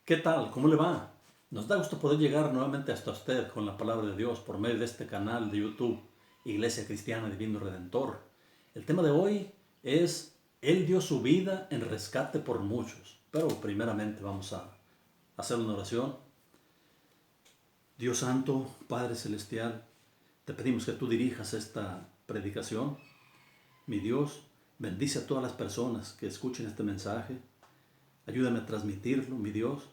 ¿Qué tal? ¿Cómo le va? Nos da gusto poder llegar nuevamente hasta usted con la palabra de Dios por medio de este canal de YouTube, Iglesia Cristiana Divino Redentor. El tema de hoy es Él dio su vida en rescate por muchos. Pero primeramente vamos a hacer una oración. Dios Santo, Padre Celestial, te pedimos que tú dirijas esta predicación. Mi Dios, bendice a todas las personas que escuchen este mensaje. Ayúdame a transmitirlo, mi Dios.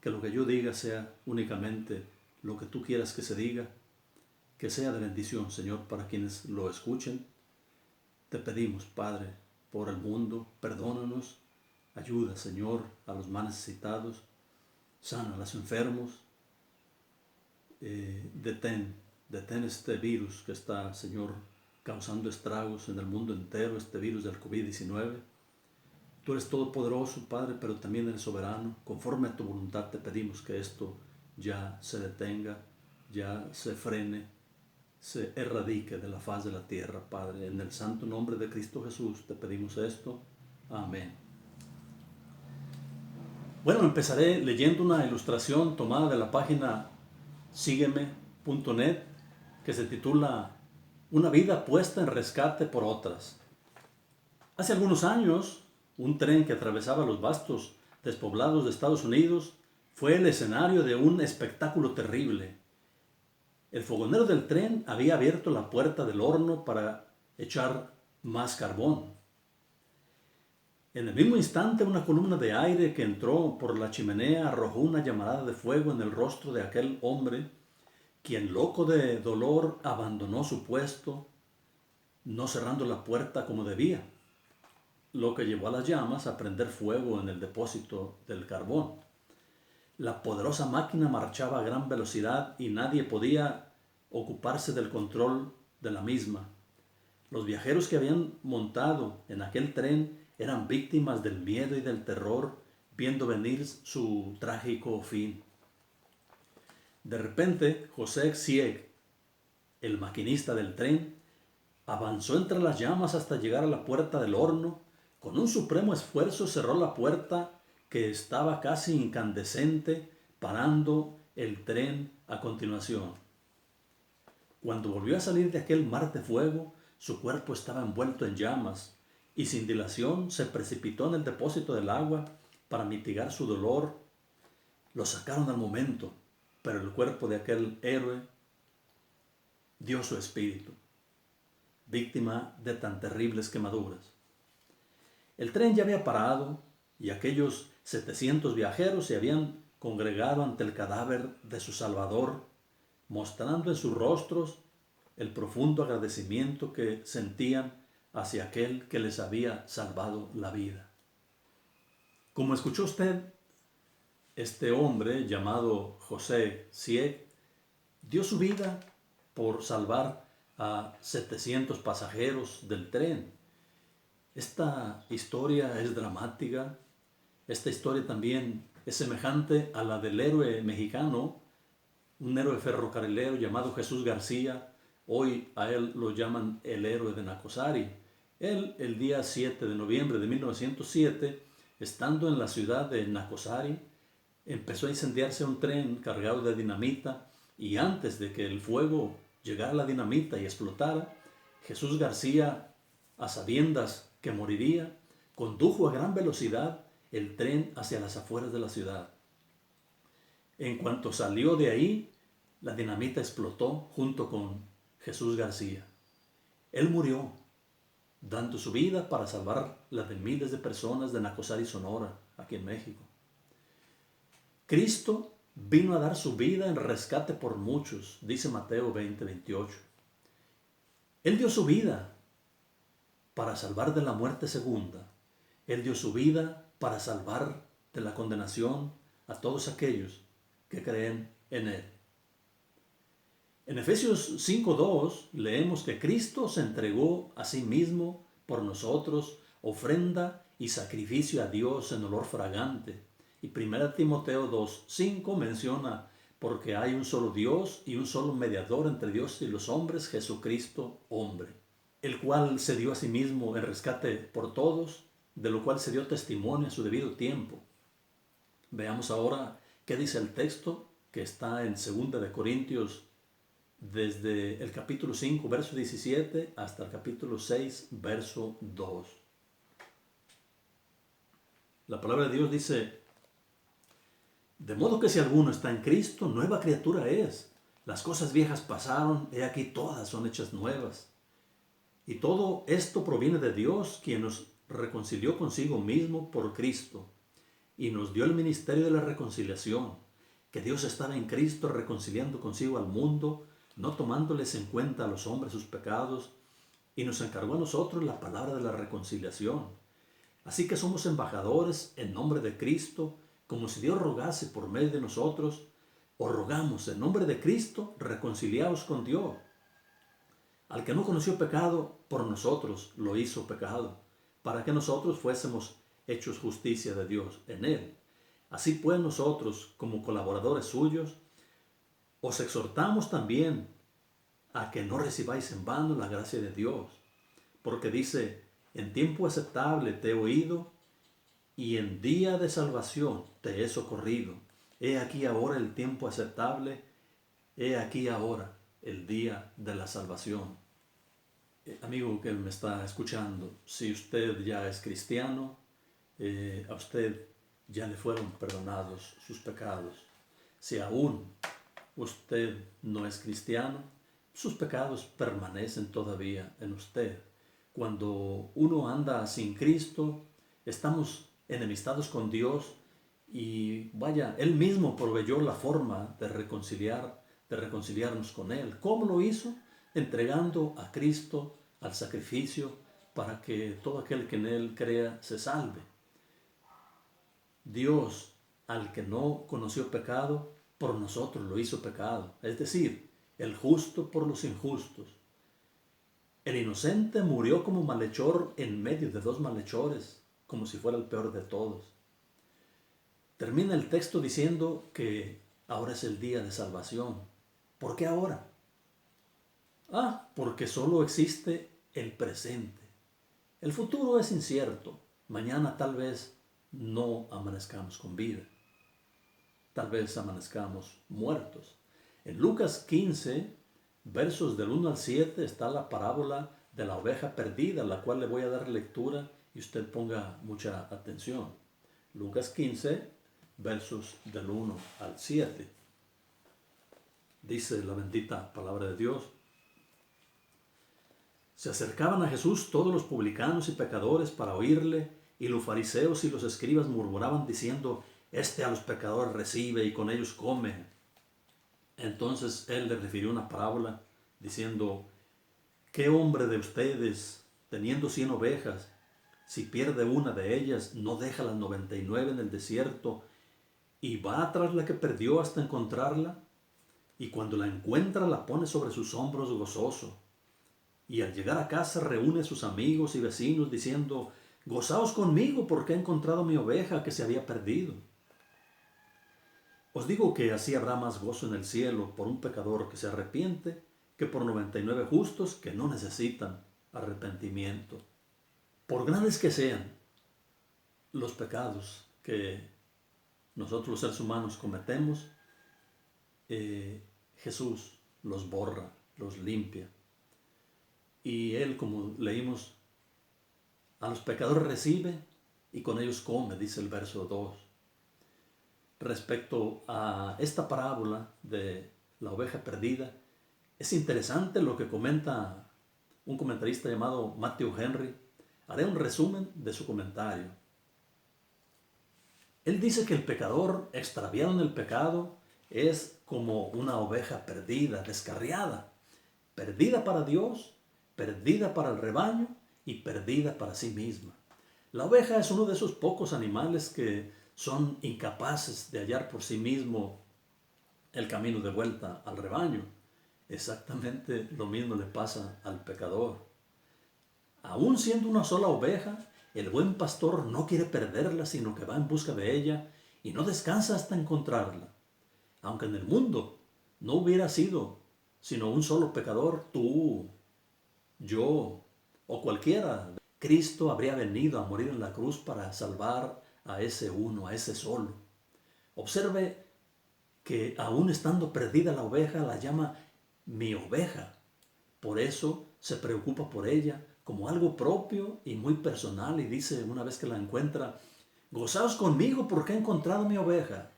Que lo que yo diga sea únicamente lo que tú quieras que se diga, que sea de bendición, Señor, para quienes lo escuchen. Te pedimos, Padre, por el mundo, perdónanos, ayuda, Señor, a los más necesitados, sana a los enfermos, detén este virus que está, Señor, causando estragos en el mundo entero, este virus del COVID-19. Tú eres todopoderoso, Padre, pero también eres soberano. Conforme a tu voluntad te pedimos que esto ya se detenga, ya se frene, se erradique de la faz de la tierra, Padre. En el santo nombre de Cristo Jesús te pedimos esto. Amén. Bueno, empezaré leyendo una ilustración tomada de la página sígueme.net que se titula Una vida puesta en rescate por otras. Hace algunos años, un tren que atravesaba los vastos despoblados de Estados Unidos fue el escenario de un espectáculo terrible. El fogonero del tren había abierto la puerta del horno para echar más carbón. En el mismo instante, una columna de aire que entró por la chimenea arrojó una llamarada de fuego en el rostro de aquel hombre, quien, loco de dolor, abandonó su puesto, no cerrando la puerta como debía, lo que llevó a las llamas a prender fuego en el depósito del carbón. La poderosa máquina marchaba a gran velocidad y nadie podía ocuparse del control de la misma. Los viajeros que habían montado en aquel tren eran víctimas del miedo y del terror, viendo venir su trágico fin. De repente, José Sieg, el maquinista del tren, avanzó entre las llamas hasta llegar a la puerta del horno. Con un supremo esfuerzo cerró la puerta, que estaba casi incandescente, parando el tren a continuación. Cuando volvió a salir de aquel mar de fuego, su cuerpo estaba envuelto en llamas y sin dilación se precipitó en el depósito del agua para mitigar su dolor. Lo sacaron al momento, pero el cuerpo de aquel héroe dio su espíritu, víctima de tan terribles quemaduras. El tren ya había parado y aquellos 700 viajeros se habían congregado ante el cadáver de su Salvador, mostrando en sus rostros el profundo agradecimiento que sentían hacia aquel que les había salvado la vida. Como escuchó usted, este hombre llamado José Sieg dio su vida por salvar a 700 pasajeros del tren. Esta historia es dramática. Esta historia también es semejante a la del héroe mexicano, un héroe ferrocarrilero llamado Jesús García. Hoy a él lo llaman el héroe de Nacosari. Él, el día 7 de noviembre de 1907, estando en la ciudad de Nacosari, empezó a incendiarse un tren cargado de dinamita, y antes de que el fuego llegara a la dinamita y explotara, Jesús García, a sabiendas que moriría, condujo a gran velocidad el tren hacia las afueras de la ciudad. En cuanto salió de ahí, la dinamita explotó junto con Jesús García. Él murió, dando su vida para salvar las de miles de personas de Nacosari, Sonora, aquí en México. Cristo vino a dar su vida en rescate por muchos, dice Mateo 20:28. Él dio su vida para salvar de la muerte segunda. Él dio su vida para salvar de la condenación a todos aquellos que creen en Él. En Efesios 5:2 leemos que Cristo se entregó a sí mismo por nosotros, ofrenda y sacrificio a Dios en olor fragante. Y 1 Timoteo 2:5 menciona, porque hay un solo Dios y un solo mediador entre Dios y los hombres, Jesucristo hombre, el cual se dio a sí mismo en rescate por todos, de lo cual se dio testimonio a su debido tiempo. Veamos ahora qué dice el texto que está en 2 de Corintios, desde el capítulo 5, verso 17, hasta el capítulo 6, verso 2. La palabra de Dios dice: de modo que si alguno está en Cristo, nueva criatura es. Las cosas viejas pasaron, he aquí todas son hechas nuevas. Y todo esto proviene de Dios, quien nos reconcilió consigo mismo por Cristo y nos dio el ministerio de la reconciliación, que Dios estaba en Cristo reconciliando consigo al mundo, no tomándoles en cuenta a los hombres sus pecados, y nos encargó a nosotros la palabra de la reconciliación. Así que somos embajadores en nombre de Cristo, como si Dios rogase por medio de nosotros. Os rogamos en nombre de Cristo, reconciliaos con Dios. Al que no conoció pecado, por nosotros lo hizo pecado, para que nosotros fuésemos hechos justicia de Dios en él. Así pues nosotros, como colaboradores suyos, os exhortamos también a que no recibáis en vano la gracia de Dios, porque dice: en tiempo aceptable te he oído, y en día de salvación te he socorrido. He aquí ahora el tiempo aceptable, he aquí ahora el día de la salvación. Amigo que me está escuchando, si usted ya es cristiano, a usted ya le fueron perdonados sus pecados. Si aún usted no es cristiano, sus pecados permanecen todavía en usted. Cuando uno anda sin Cristo, estamos enemistados con Dios, y vaya, Él mismo proveyó la forma de reconciliarnos con Él. ¿Cómo lo hizo? Entregando a Cristo al sacrificio para que todo aquel que en Él crea se salve. Dios, al que no conoció pecado, por nosotros lo hizo pecado. Es decir, el justo por los injustos. El inocente murió como malhechor en medio de dos malhechores, como si fuera el peor de todos. Termina el texto diciendo que ahora es el día de salvación. ¿Por qué ahora? Porque solo existe el presente. El futuro es incierto. Mañana tal vez no amanezcamos con vida. Tal vez amanezcamos muertos. En Lucas 15, versos del 1 al 7, está la parábola de la oveja perdida, la cual le voy a dar lectura y usted ponga mucha atención. Lucas 15, versos del 1 al 7. Dice la bendita palabra de Dios: se acercaban a Jesús todos los publicanos y pecadores para oírle, y los fariseos y los escribas murmuraban diciendo: este a los pecadores recibe y con ellos come. Entonces él les refirió una parábola diciendo: ¿qué hombre de ustedes, teniendo 100 ovejas, si pierde una de ellas, no deja las 99 en el desierto y va tras la que perdió hasta encontrarla? Y cuando la encuentra, la pone sobre sus hombros gozoso. Y al llegar a casa reúne a sus amigos y vecinos diciendo: gozaos conmigo porque he encontrado mi oveja que se había perdido. Os digo que así habrá más gozo en el cielo por un pecador que se arrepiente que por 99 justos que no necesitan arrepentimiento. Por grandes que sean los pecados que nosotros los seres humanos cometemos, Jesús los borra, los limpia. Y Él, como leímos, a los pecadores recibe y con ellos come, dice el verso 2. Respecto a esta parábola de la oveja perdida, es interesante lo que comenta un comentarista llamado Matthew Henry. Haré un resumen de su comentario. Él dice que el pecador extraviado en el pecado es como una oveja perdida, descarriada, perdida para Dios, perdida para el rebaño y perdida para sí misma. La oveja es uno de esos pocos animales que son incapaces de hallar por sí mismo el camino de vuelta al rebaño. Exactamente lo mismo le pasa al pecador. Aún siendo una sola oveja, el buen pastor no quiere perderla, sino que va en busca de ella y no descansa hasta encontrarla. Aunque en el mundo no hubiera sido sino un solo pecador, tú, yo o cualquiera, Cristo habría venido a morir en la cruz para salvar a ese uno, a ese solo. Observe que aún estando perdida la oveja, la llama mi oveja. Por eso se preocupa por ella como algo propio y muy personal, y dice una vez que la encuentra: gozaos conmigo porque he encontrado mi oveja.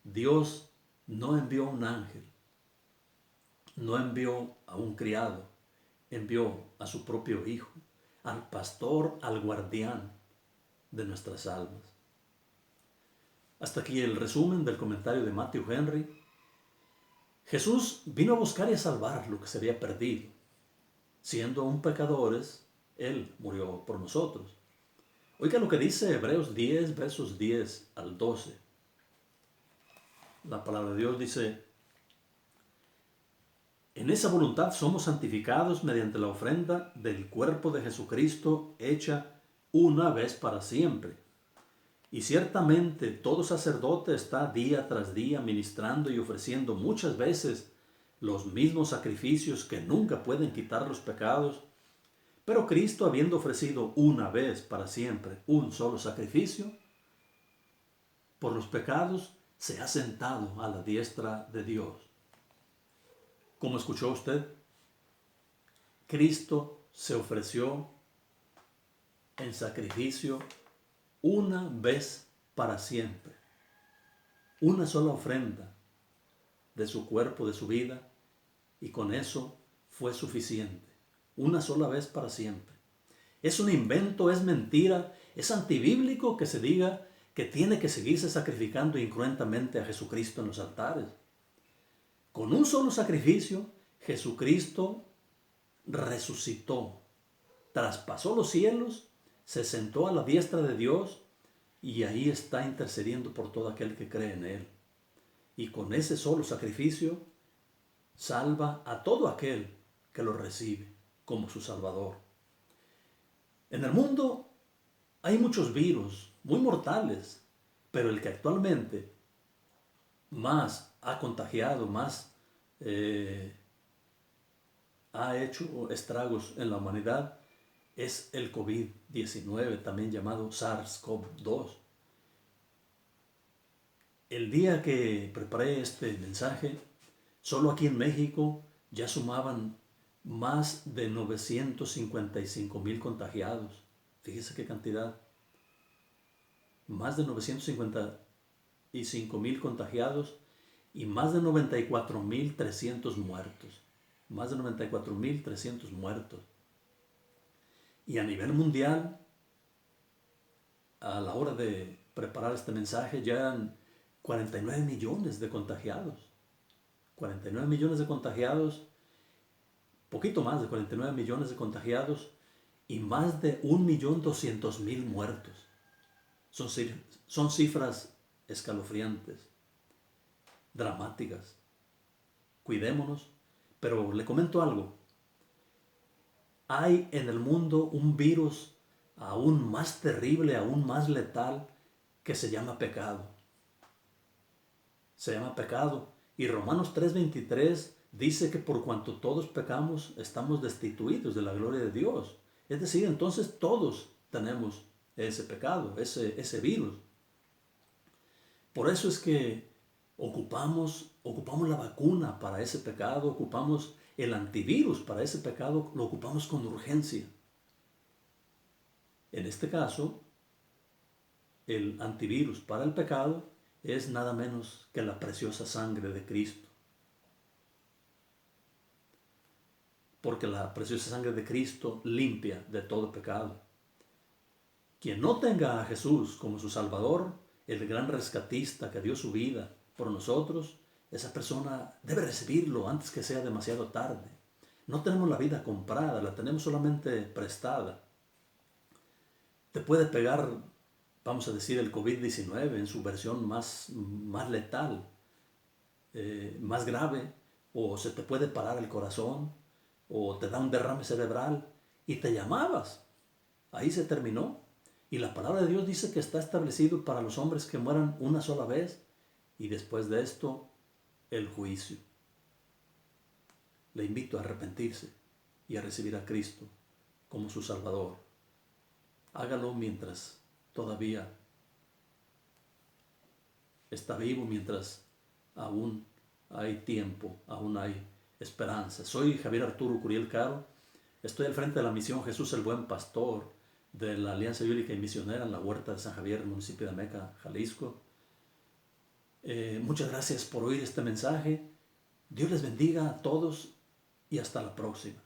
Dios no envió un ángel, no envió a un criado, envió a su propio Hijo, al pastor, al guardián de nuestras almas. Hasta aquí el resumen del comentario de Matthew Henry. Jesús vino a buscar y a salvar lo que se había perdido. Siendo aún pecadores, Él murió por nosotros. Oiga lo que dice Hebreos 10, versos 10 al 12. La palabra de Dios dice: en esa voluntad somos santificados mediante la ofrenda del cuerpo de Jesucristo hecha una vez para siempre. Y ciertamente todo sacerdote está día tras día ministrando y ofreciendo muchas veces los mismos sacrificios que nunca pueden quitar los pecados. Pero Cristo, habiendo ofrecido una vez para siempre un solo sacrificio por los pecados, se ha sentado a la diestra de Dios. ¿Cómo escuchó usted? Cristo se ofreció en sacrificio una vez para siempre. Una sola ofrenda de su cuerpo, de su vida, y con eso fue suficiente. Una sola vez para siempre. Es un invento, es mentira, es antibíblico que se diga que tiene que seguirse sacrificando incruentamente a Jesucristo en los altares. Con un solo sacrificio, Jesucristo resucitó, traspasó los cielos, se sentó a la diestra de Dios y ahí está intercediendo por todo aquel que cree en Él. Y con ese solo sacrificio salva a todo aquel que lo recibe como su Salvador. En el mundo hay muchos virus muy mortales, pero el que actualmente más ha contagiado, más ha hecho estragos en la humanidad es el COVID-19, también llamado SARS-CoV-2. El día que preparé este mensaje, solo aquí en México ya sumaban más de 955,000 contagiados. Fíjese qué cantidad. Más de 955,000 contagiados y más de 94,300 muertos. Más de 94,300 muertos. Y a nivel mundial, a la hora de preparar este mensaje, ya eran 49 millones de contagiados. 49 millones de contagiados, poquito más de 49 millones de contagiados y más de 1,200,000 muertos. Son cifras escalofriantes, dramáticas. Cuidémonos, pero le comento algo. Hay en el mundo un virus aún más terrible, aún más letal, que se llama pecado. Se llama pecado. Y Romanos 3:23 dice que por cuanto todos pecamos, estamos destituidos de la gloria de Dios. Es decir, entonces todos tenemos ese pecado, ese virus. Por eso es que ocupamos la vacuna para ese pecado, ocupamos el antivirus para ese pecado, lo ocupamos con urgencia. En este caso, el antivirus para el pecado es nada menos que la preciosa sangre de Cristo. Porque la preciosa sangre de Cristo limpia de todo pecado. Quien no tenga a Jesús como su Salvador, el gran rescatista que dio su vida por nosotros, esa persona debe recibirlo antes que sea demasiado tarde. No tenemos la vida comprada, la tenemos solamente prestada. Te puede pegar, vamos a decir, el COVID-19 en su versión más letal, más grave, o se te puede parar el corazón, o te da un derrame cerebral y te llamabas. Ahí se terminó. Y la palabra de Dios dice que está establecido para los hombres que mueran una sola vez y después de esto el juicio. Le invito a arrepentirse y a recibir a Cristo como su Salvador. Hágalo mientras todavía está vivo mientras aún hay tiempo, aún hay esperanza. Soy Javier Arturo Curiel Caro, estoy al frente de la misión Jesús el Buen Pastor de la Alianza Bíblica y Misionera en la Huerta de San Javier, el municipio de Ameca, Jalisco. Muchas gracias por oír este mensaje. Dios les bendiga a todos y hasta la próxima.